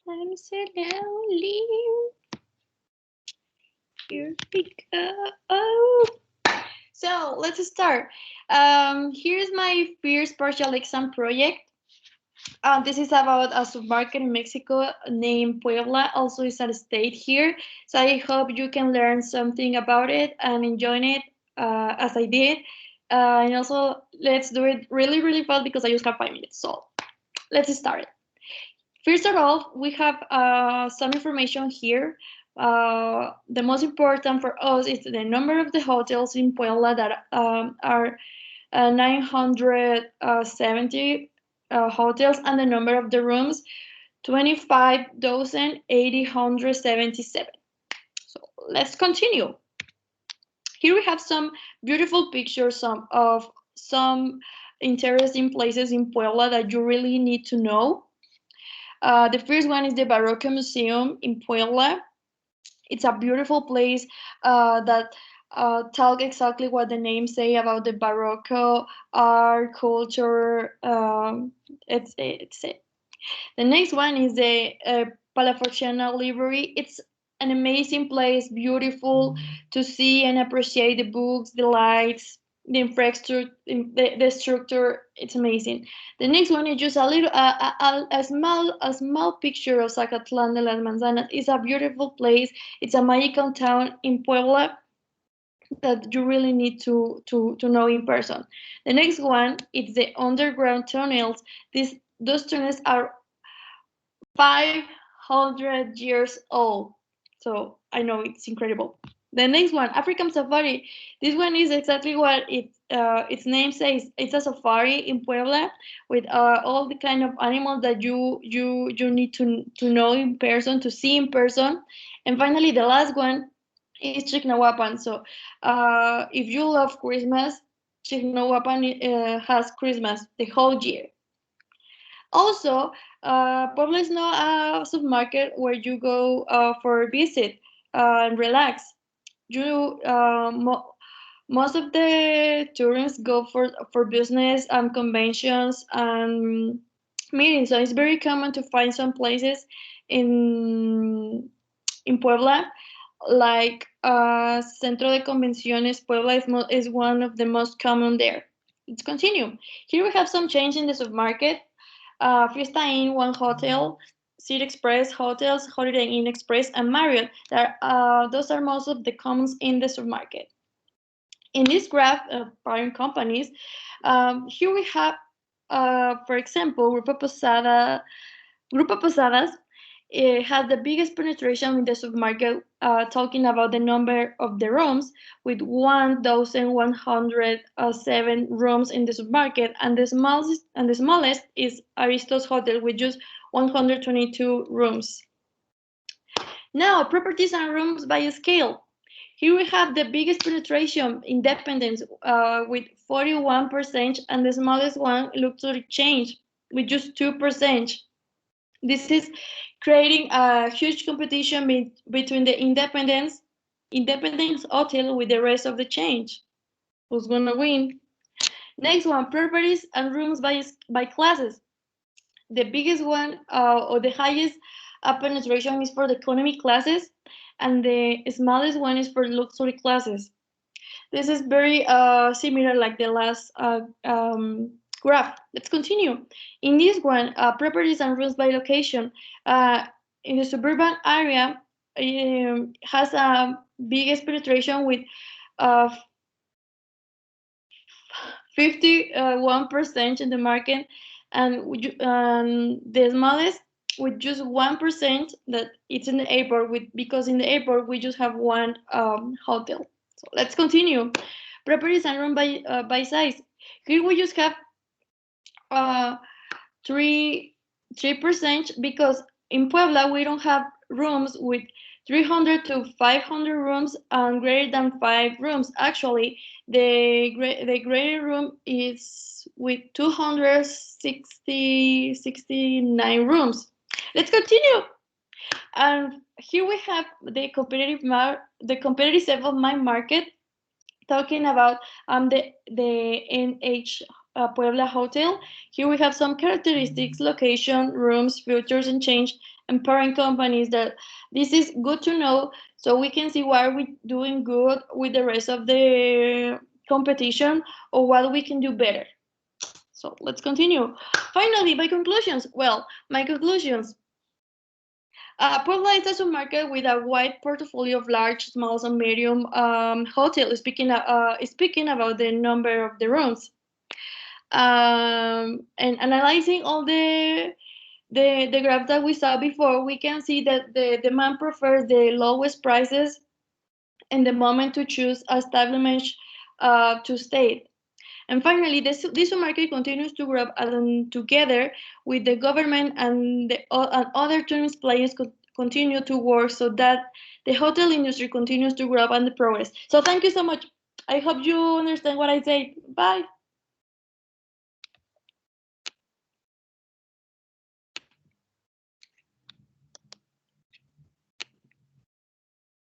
I'm so lonely. Here we go. Oh. So let's start. Here's my first partial exam project. This is about a supermarket in Mexico named Puebla. Also, is a state here. So I hope you can learn something about it and enjoy it as I did. And also, let's do it really, really fast because I just have 5 minutes. So let's start. First of all, we have some information here. The most important for us is the number of the hotels in Puebla that are 970 hotels, and the number of the rooms 25,877. So let's continue. Here we have some beautiful pictures of some interesting places in Puebla that you really need to know. The first one is the Barroco Museum in Puebla. It's a beautiful place that talk exactly what the name say about the Barroco art culture. It's it. The next one is the Palaforciana Library. It's an amazing place, beautiful to see and appreciate the books, the lights, the infrastructure, the structure. It's amazing. The next one is just a little, a small picture of Zacatlán de las Manzanas. It's a beautiful place. It's a magical town in Puebla that you really need to know in person. The next one is the underground tunnels. Those tunnels are 500 years old. So I know it's incredible. The next one, African safari. This one is exactly what its name says. It's a safari in Puebla with all the kind of animals that you need to know in person, to see in person. And finally, the last one is Chignahuapan. So if you love Christmas, Chignahuapan has Christmas the whole year. Also, Puebla is not a supermarket where you go for a visit and relax. You most of the tourists go for business and conventions and meetings. So it's very common to find some places in Puebla, like Centro de Convenciones Puebla is one of the most common there. Let's continue. Here we have some change in the supermarket. Fiesta Inn, One Hotel, City Express Hotels, Holiday Inn Express, and Marriott. Those are most of the commons in the supermarket. In this graph of parent companies, here we have, for example, Grupo Posadas. It has the biggest penetration in the supermarket, talking about the number of the rooms, with 1,107 rooms in the supermarket, and the smallest is Aristos Hotel with just 122 rooms. Now, properties and rooms by scale. Here we have the biggest penetration, Independence, with 41%, and the smallest one, Luxury Change, with just 2%. This is creating a huge competition between the Independence Hotel with the rest of the change. Who's gonna win? Next one, properties and rooms by classes. The biggest one or the highest penetration is for the economy classes, and the smallest one is for luxury classes. This is very similar like the last graph. Let's continue. In this one, properties and rooms by location. In the suburban area, has a biggest penetration with uh, 51% in the market, and the smallest with just 1% that it's in the airport, because in the airport we just have one hotel. So let's continue. Properties and room by size. Here we just have uh, 3% because in Puebla we don't have rooms with 300 to 500 rooms and greater than 5 rooms. Actually, the greater room is with 269 rooms. Let's continue. And here we have the competitive set of my market, talking about the NH Puebla Hotel. Here we have some characteristics, location, rooms, features, and change, and parent companies. That this is good to know, so we can see why we're doing good with the rest of the competition, or what we can do better. So let's continue. Finally, my conclusions. Well, my conclusions. Puebla is a market with a wide portfolio of large, small, and medium hotels. Speaking about the number of the rooms, and analyzing all the graph that we saw before, we can see that the demand prefers the lowest prices and the moment to choose a establishment to stay. And finally, this market continues to grow, and together with the government and and other tourist players continue to work so that the hotel industry continues to grow and progress. So thank you so much. I hope you understand what I say. Bye.